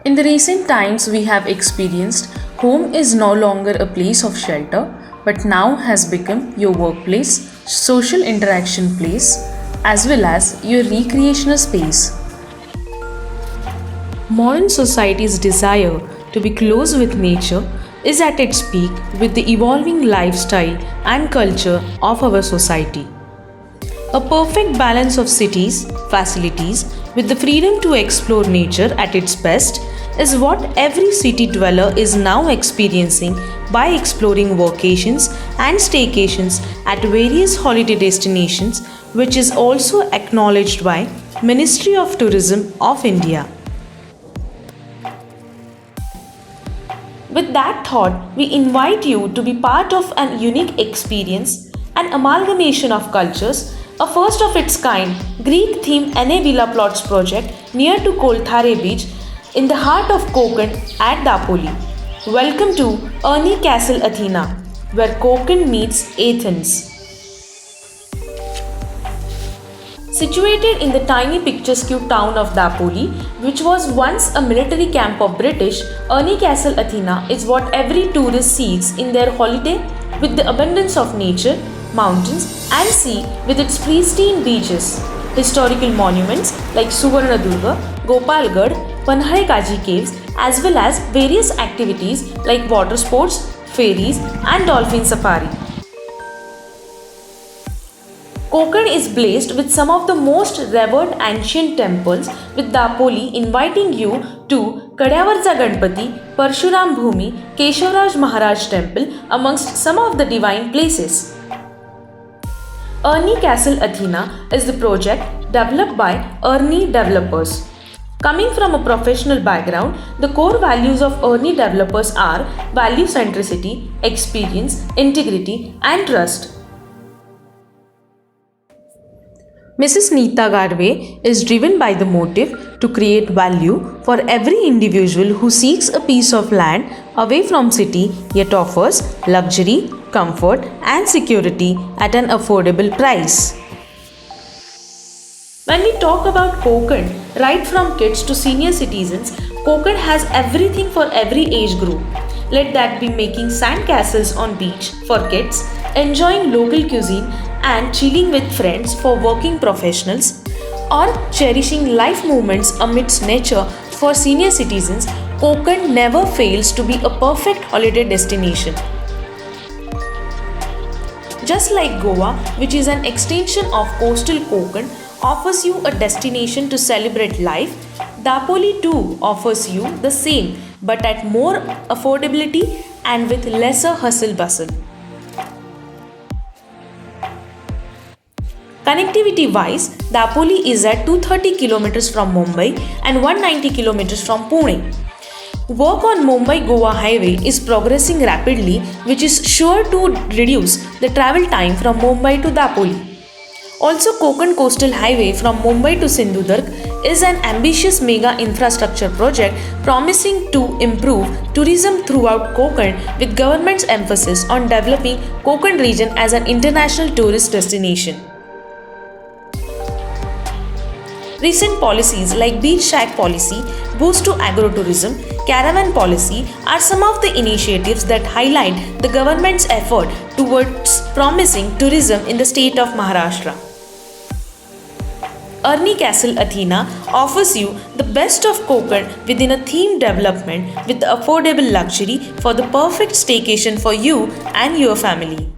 In the recent times, we have experienced home is no longer a place of shelter but now has become your workplace, social interaction place, as well as your recreational space. Modern society's desire to be close with nature is at its peak with the evolving lifestyle and culture of our society. A perfect balance of cities, facilities, with the freedom to explore nature at its best is what every city dweller is now experiencing by exploring vacations and staycations at various holiday destinations, which is also acknowledged by Ministry of Tourism of India. With that thought, we invite you to be part of an unique experience, an amalgamation of cultures, a first of its kind Greek themed NA Villa Plots project near to Kolthare Beach in the heart of Konkan at Dapoli. Welcome to Ernie Castle Athena, where Konkan meets Athens. Situated in the tiny picturesque town of Dapoli, which was once a military camp of British, Ernie Castle Athena is what every tourist seeks in their holiday, with the abundance of nature, mountains and sea with its pristine beaches, historical monuments like Suvarnadurga, Gopalgarh, Panhalekaji caves, as well as various activities like water sports, ferries and dolphin safari. Konkan is blessed with some of the most revered ancient temples, with Dapoli inviting you to Kadyavarcha Ganpati, Parshuram Bhumi, Keshavraj Maharaj Temple amongst some of the divine places. Ernie Castle Athena is the project developed by Ernie Developers. Coming from a professional background, the core values of Ernie Developers are value centricity, experience, integrity and trust. Mrs. Neeta Garve is driven by the motive to create value for every individual who seeks a piece of land away from city yet offers luxury, comfort and security at an affordable price. When we talk about Konkan, right from kids to senior citizens, Konkan has everything for every age group. Let that be making sand castles on beach for kids, enjoying local cuisine and chilling with friends for working professionals, or cherishing life moments amidst nature for senior citizens. Konkan never fails to be a perfect holiday destination. Just like Goa, which is an extension of coastal Konkan, offers you a destination to celebrate life, Dapoli too offers you the same but at more affordability and with lesser hustle bustle. Connectivity wise, Dapoli is at 230 km from Mumbai and 190 km from Pune. Work on Mumbai-Goa highway is progressing rapidly, which is sure to reduce the travel time from Mumbai to Dapoli. Also, Konkan Coastal Highway from Mumbai to Sindhudurg is an ambitious mega infrastructure project promising to improve tourism throughout Konkan, with government's emphasis on developing Konkan region as an international tourist destination. Recent policies like Beach Shack policy, boost to agrotourism, caravan policy are some of the initiatives that highlight the government's effort towards promising tourism in the state of Maharashtra. Ernie Castle Athena offers you the best of Konkan within a themed development with the affordable luxury for the perfect staycation for you and your family.